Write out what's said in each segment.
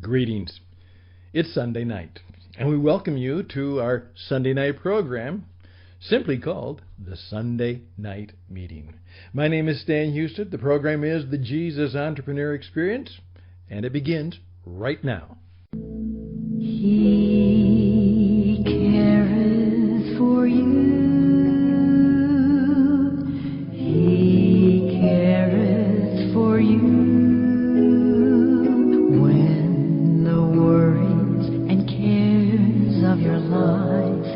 Greetings. It's Sunday night, and we welcome you to our Sunday night program, simply called the Sunday Night Meeting. My name is Stan Houston. The program is the Jesus Entrepreneur Experience, and it begins right now. He careth for you. He careth for you. When the worries and cares of your life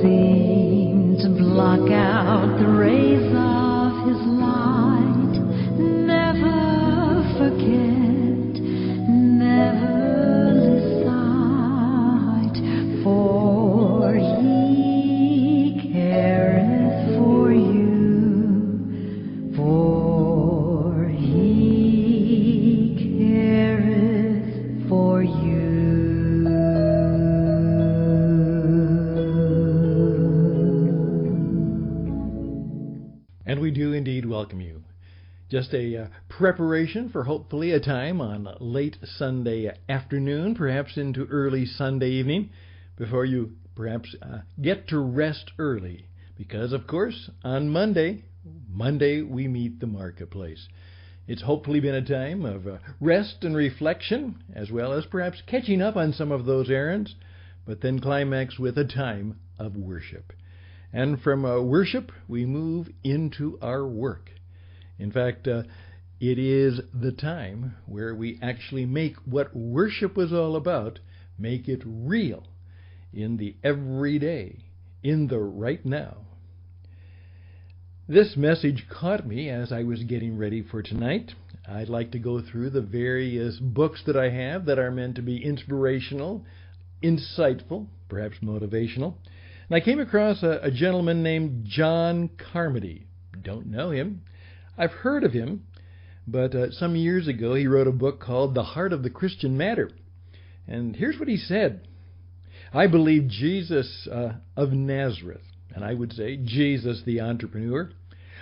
seem to block out the rays of His light, never forget, never lose sight, for He careth for you, for He careth for you. And we do indeed welcome you. Just a preparation for hopefully a time on late Sunday afternoon, perhaps into early Sunday evening, before you perhaps get to rest early. Because, of course, on Monday we meet the marketplace. It's hopefully been a time of rest and reflection, as well as perhaps catching up on some of those errands, but then climax with a time of worship. And from worship, we move into our work. In fact, it is the time where we actually make what worship was all about, make it real in the everyday, in the right now. This message caught me as I was getting ready for tonight. I'd like to go through the various books that I have that are meant to be inspirational, insightful, perhaps motivational. And I came across a gentleman named John Carmody. Don't know him. I've heard of him, but some years ago he wrote a book called The Heart of the Christian Matter. And here's what he said. I believe Jesus of Nazareth, and I would say Jesus the entrepreneur,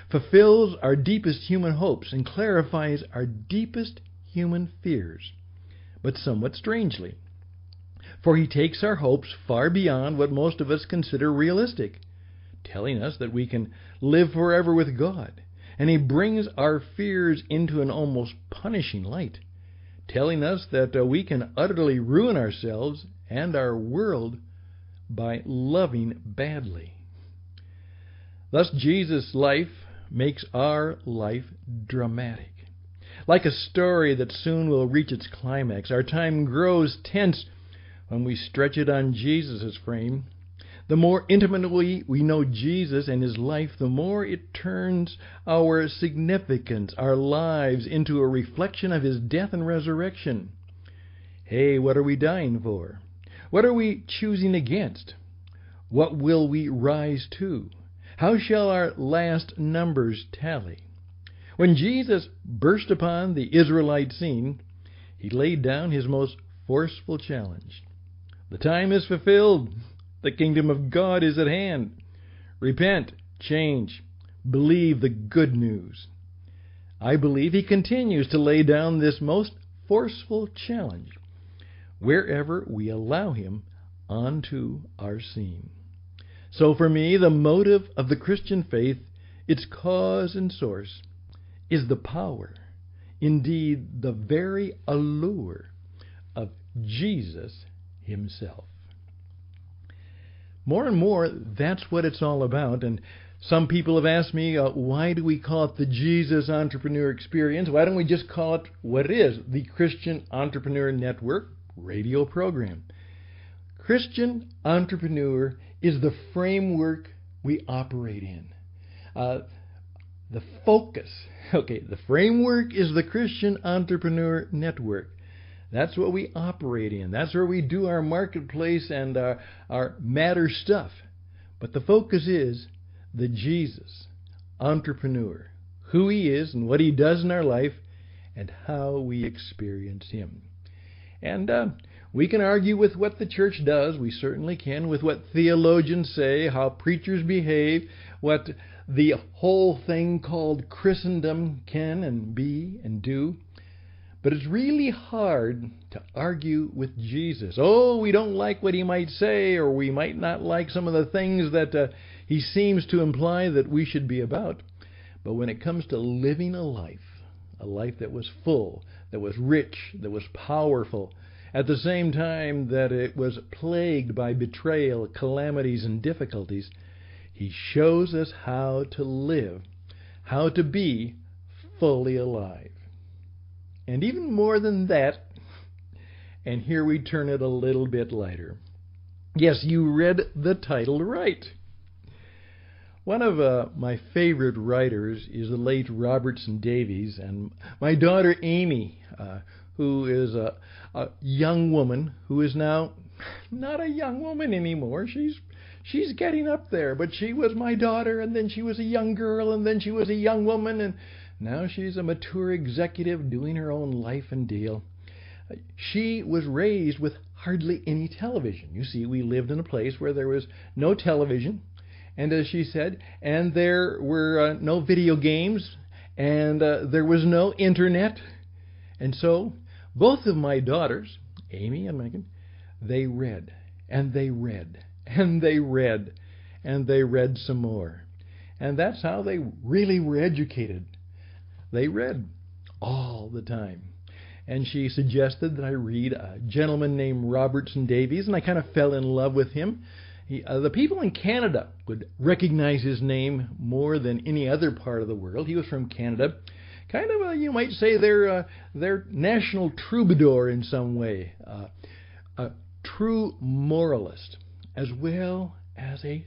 fulfills our deepest human hopes and clarifies our deepest human fears, but somewhat strangely. For he takes our hopes far beyond what most of us consider realistic, telling us that we can live forever with God. And he brings our fears into an almost punishing light, telling us that we can utterly ruin ourselves and our world by loving badly. Thus, Jesus' life makes our life dramatic. Like a story that soon will reach its climax, our time grows tense when we stretch it on Jesus' frame. The more intimately we know Jesus and His life, the more it turns our significance, our lives, into a reflection of His death and resurrection. Hey, what are we dying for? What are we choosing against? What will we rise to? How shall our last numbers tally? When Jesus burst upon the Israelite scene, He laid down His most forceful challenge. The time is fulfilled. The kingdom of God is at hand. Repent, change, believe the good news. I believe He continues to lay down this most forceful challenge wherever we allow Him onto our scene. So for me, the motive of the Christian faith, its cause and source, is the power, indeed the very allure of Jesus Himself. More and more, that's what it's all about. And some people have asked me, why do we call it the Jesus Entrepreneur Experience? Why don't we just call it what it is, the Christian Entrepreneur Network radio program? Christian Entrepreneur is the framework we operate in. The focus, the framework is the Christian Entrepreneur Network. That's what we operate in. That's where we do our marketplace and our matter stuff. But the focus is the Jesus entrepreneur, who He is and what He does in our life and how we experience Him. And we can argue with what the church does. We certainly can, with what theologians say, how preachers behave, what the whole thing called Christendom can and be and do. But it's really hard to argue with Jesus. Oh, we don't like what he might say, or we might not like some of the things that he seems to imply that we should be about. But when it comes to living a life that was full, that was rich, that was powerful, at the same time that it was plagued by betrayal, calamities, and difficulties, he shows us how to live, how to be fully alive. And even more than that, and here we turn it a little bit lighter. Yes, you read the title right. One of my favorite writers is the late Robertson Davies, and my daughter Amy, who is a young woman who is now not a young woman anymore. She's getting up there, but she was my daughter, and then she was a young girl, and then she was a young woman, and now she's a mature executive doing her own life and deal. She was raised with hardly any television. You see, we lived in a place where there was no television, and as she said, and there were no video games, and there was no internet. And so both of my daughters, Amy and Megan, they read, and they read, and they read, and they read some more. And that's how they really were educated. They read all the time. And she suggested that I read a gentleman named Robertson Davies, and I kind of fell in love with him. The people in Canada would recognize his name more than any other part of the world. He was from Canada. Kind of, you might say, their national troubadour in some way. A true moralist, as well as a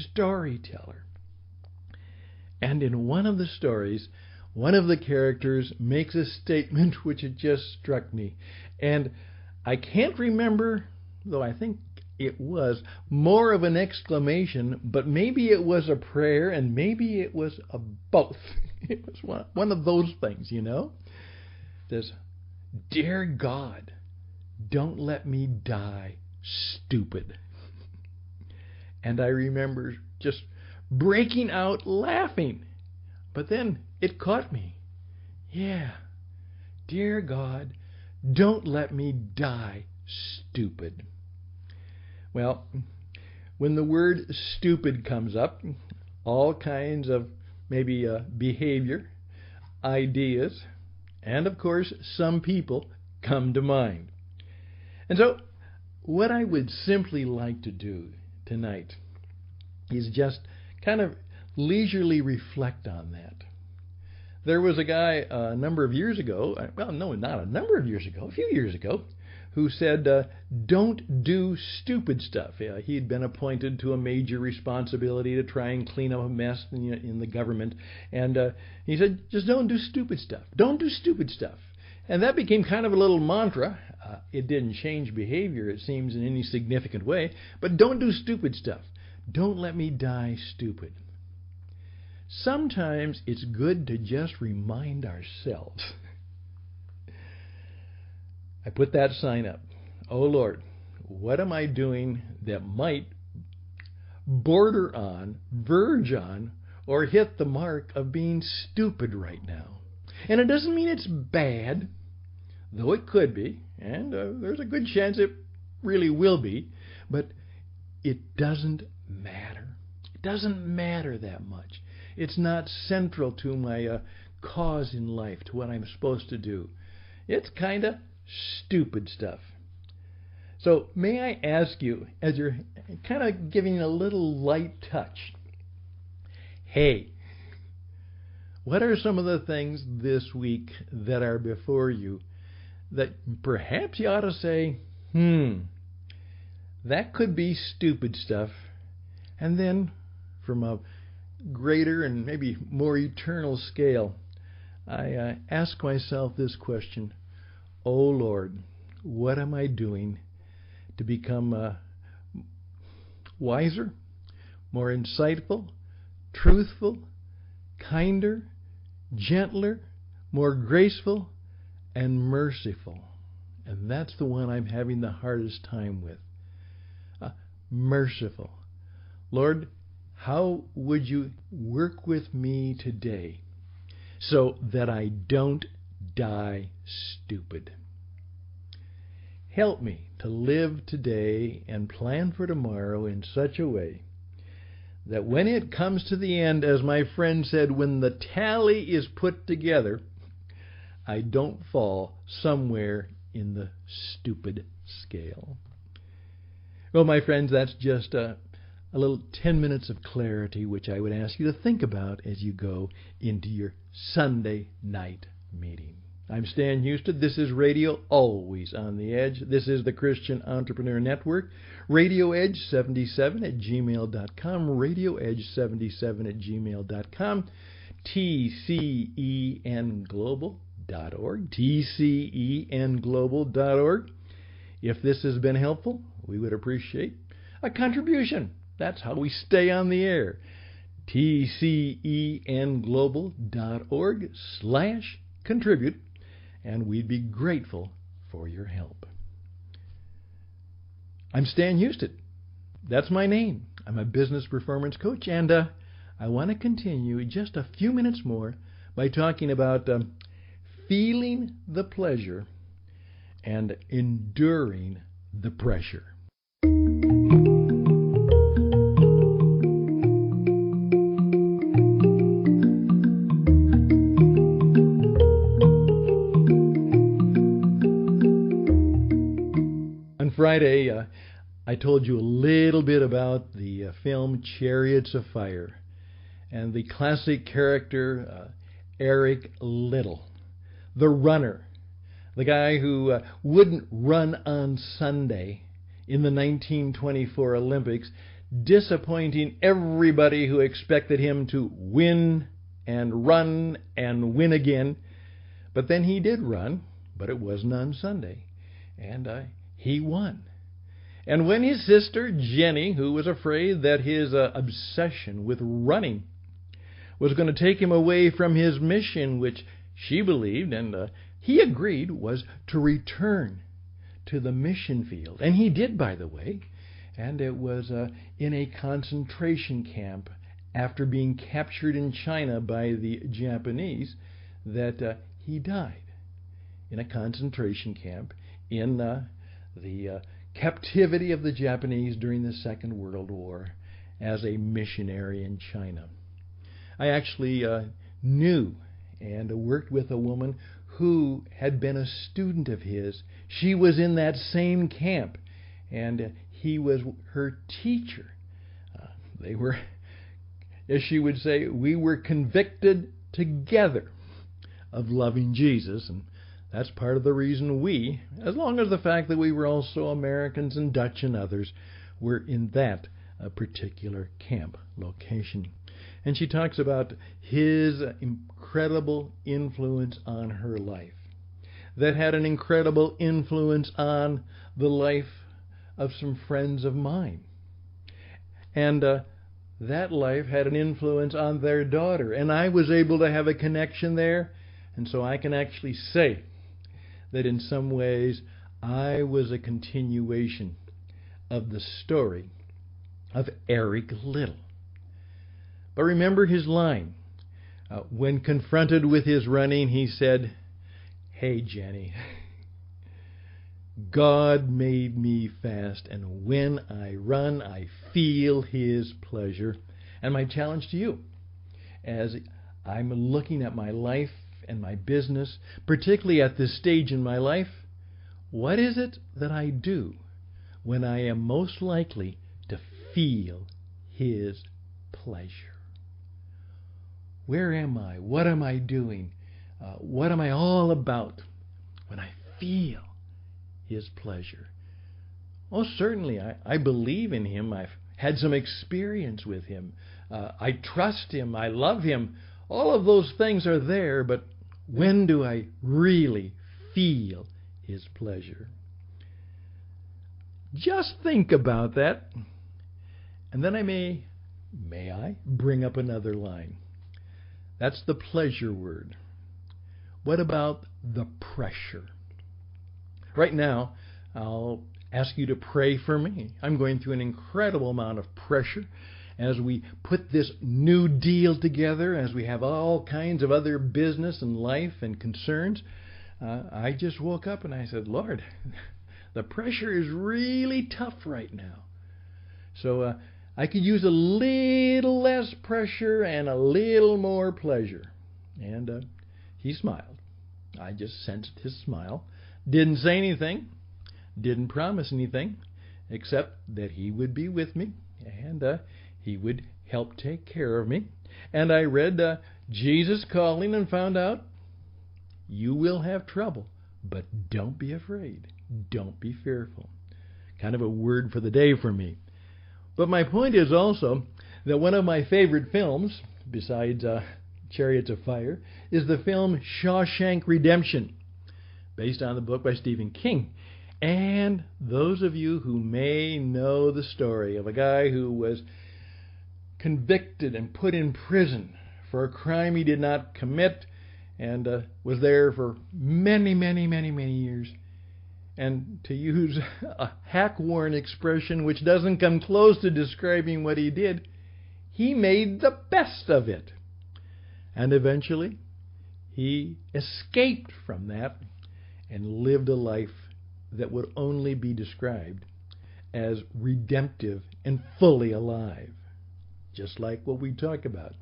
storyteller. And in one of the stories, one of the characters makes a statement which had just struck me. And I can't remember, though I think it was more of an exclamation, but maybe it was a prayer, and maybe it was a both. It was one of those things, you know. It says, "Dear God, don't let me die stupid." And I remember just breaking out laughing. But then it caught me. Yeah, dear God, don't let me die stupid. Well, when the word stupid comes up, all kinds of maybe behavior, ideas, and of course some people come to mind. And so what I would simply like to do tonight is just kind of leisurely reflect on that. There was a guy a number of years ago, well, no, not a number of years ago, a few years ago, who said, don't do stupid stuff. He'd been appointed to a major responsibility to try and clean up a mess in the government. And he said, just don't do stupid stuff. Don't do stupid stuff. And that became kind of a little mantra. It didn't change behavior, it seems, in any significant way. But don't do stupid stuff. Don't let me die stupid. Sometimes it's good to just remind ourselves. I put that sign up. Oh Lord, what am I doing that might border on, verge on, or hit the mark of being stupid right now? And it doesn't mean it's bad, though it could be, and there's a good chance it really will be, but it doesn't matter. It doesn't matter that much. It's not central to my cause in life, to what I'm supposed to do. It's kind of stupid stuff. So may I ask you, as you're kind of giving a little light touch, hey, what are some of the things this week that are before you that perhaps you ought to say, that could be stupid stuff, and then from a greater and maybe more eternal scale, I ask myself this question: oh Lord, what am I doing to become wiser, more insightful, truthful, kinder, gentler, more graceful, and merciful? And that's the one I'm having the hardest time with. Merciful. Lord, how would you work with me today so that I don't die stupid. Help me to live today and plan for tomorrow in such a way that when it comes to the end, as my friend said, when the tally is put together, I don't fall somewhere in the stupid scale. Well, my friends, that's just a little 10 minutes of clarity which I would ask you to think about as you go into your Sunday night meeting. I'm Stan Houston. This is Radio Always on the Edge. This is the Christian Entrepreneur Network. RadioEdge77@gmail.com. RadioEdge77@gmail.com. TCENglobal.org. TCENglobal.org. If this has been helpful, we would appreciate a contribution. That's how we stay on the air. TCENglobal.org/contribute. And we'd be grateful for your help. I'm Stan Houston. That's my name. I'm a business performance coach, and I want to continue just a few minutes more by talking about feeling the pleasure and enduring the pressure. Friday, I told you a little bit about the film Chariots of Fire and the classic character Eric Liddell, the runner, the guy who wouldn't run on Sunday in the 1924 Olympics, disappointing everybody who expected him to win and win again. But then he did run, but it wasn't on Sunday, and he won. And when his sister, Jenny, who was afraid that his obsession with running was going to take him away from his mission, which she believed, and he agreed, was to return to the mission field. And he did, by the way. And it was in a concentration camp after being captured in China by the Japanese that he died in a concentration camp in the captivity of the Japanese during the Second World War as a missionary in China. I actually knew and worked with a woman who had been a student of his. She was in that same camp, and he was her teacher. They were, as she would say, we were convicted together of loving Jesus, and that's part of the reason we, as long as the fact that we were also Americans and Dutch and others, were in that particular camp location. And she talks about his incredible influence on her life, that had an incredible influence on the life of some friends of mine. And that life had an influence on their daughter. And I was able to have a connection there. And so I can actually say that in some ways I was a continuation of the story of Eric Liddell. But remember his line. When confronted with his running, he said, "Hey, Jenny, God made me fast, and when I run, I feel His pleasure." And my challenge to you, as I'm looking at my life and my business, particularly at this stage in my life, what is it that I do when I am most likely to feel His pleasure? Where am I? What am I doing? What am I all about when I feel His pleasure? Oh, certainly, I believe in Him. I've had some experience with Him. I trust Him. I love Him. All of those things are there, but when do I really feel His pleasure? Just think about that, and then I may bring up another line. That's the pleasure word. What about the pressure? Right now, I'll ask you to pray for me. I'm going through an incredible amount of pressure as we put this new deal together, as we have all kinds of other business and life and concerns. I just woke up and I said, Lord, the pressure is really tough right now. So I could use a little less pressure and a little more pleasure. And he smiled. I just sensed his smile. Didn't say anything. Didn't promise anything, except that he would be with me and he would help take care of me. And I read Jesus Calling and found out you will have trouble, but don't be afraid. Don't be fearful. Kind of a word for the day for me. But my point is also that one of my favorite films, besides Chariots of Fire, is the film Shawshank Redemption, based on the book by Stephen King. And those of you who may know the story of a guy who was convicted and put in prison for a crime he did not commit and was there for many, many, many, many years. And to use a hack-worn expression which doesn't come close to describing what he did, he made the best of it. And eventually, he escaped from that and lived a life that would only be described as redemptive and fully alive, just like what we talk about.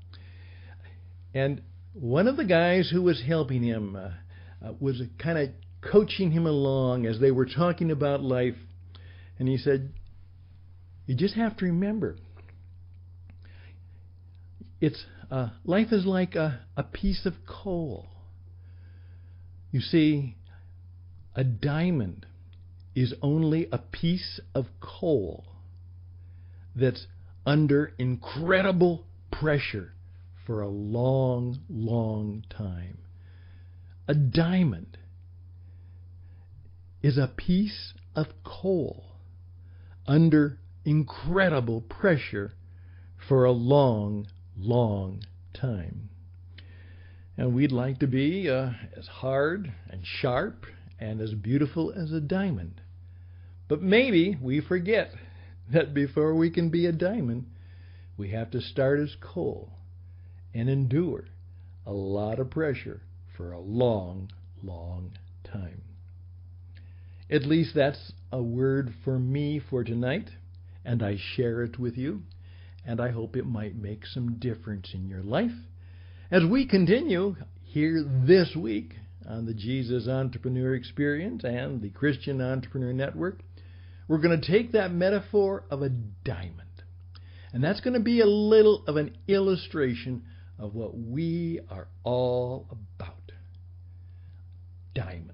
And one of the guys who was helping him was kind of coaching him along as they were talking about life, and he said, you just have to remember, life is like a piece of coal. You see, a diamond is only a piece of coal that's under incredible pressure for a long, long time. A diamond is a piece of coal under incredible pressure for a long, long time. And we'd like to be as hard and sharp and as beautiful as a diamond. But maybe we forget that before we can be a diamond, we have to start as coal and endure a lot of pressure for a long, long time. At least that's a word for me for tonight, and I share it with you, and I hope it might make some difference in your life. As we continue here this week on the Jesus Entrepreneur Experience and the Christian Entrepreneur Network, we're going to take that metaphor of a diamond, and that's going to be a little of an illustration of what we are all about. Diamond,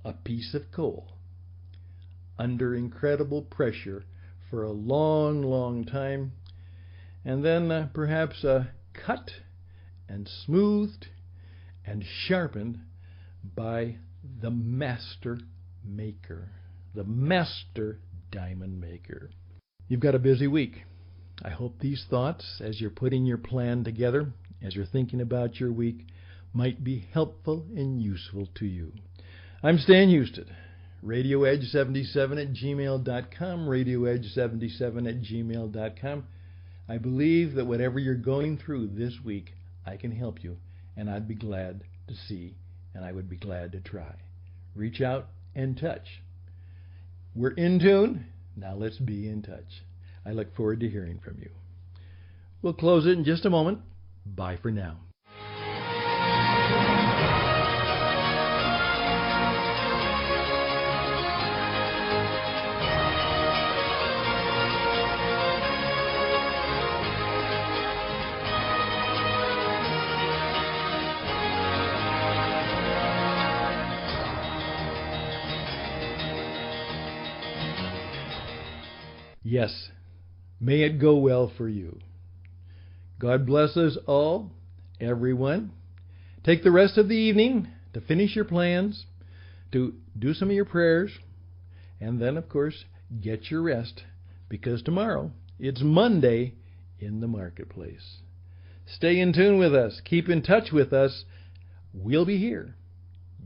a piece of coal, under incredible pressure for a long, long time, and then perhaps cut and smoothed and sharpened by the master maker, the master diamond maker. You've got a busy week. I hope these thoughts, as you're putting your plan together, as you're thinking about your week, might be helpful and useful to you. I'm Stan Houston, RadioEdge77@gmail.com, RadioEdge77@gmail.com. I believe that whatever you're going through this week, I can help you, and I'd be glad to see, and I would be glad to try. Reach out and touch. We're in tune. Now let's be in touch. I look forward to hearing from you. We'll close it in just a moment. Bye for now. Yes, may it go well for you. God bless us all, everyone. Take the rest of the evening to finish your plans, to do some of your prayers, and then, of course, get your rest, because tomorrow it's Monday in the marketplace. Stay in tune with us. Keep in touch with us. We'll be here.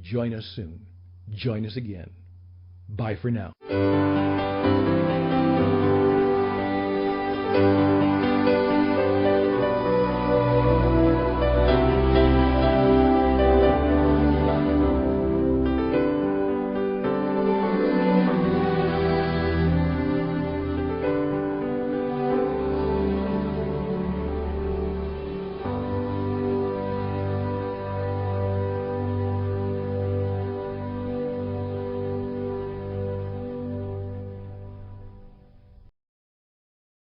Join us soon. Join us again. Bye for now.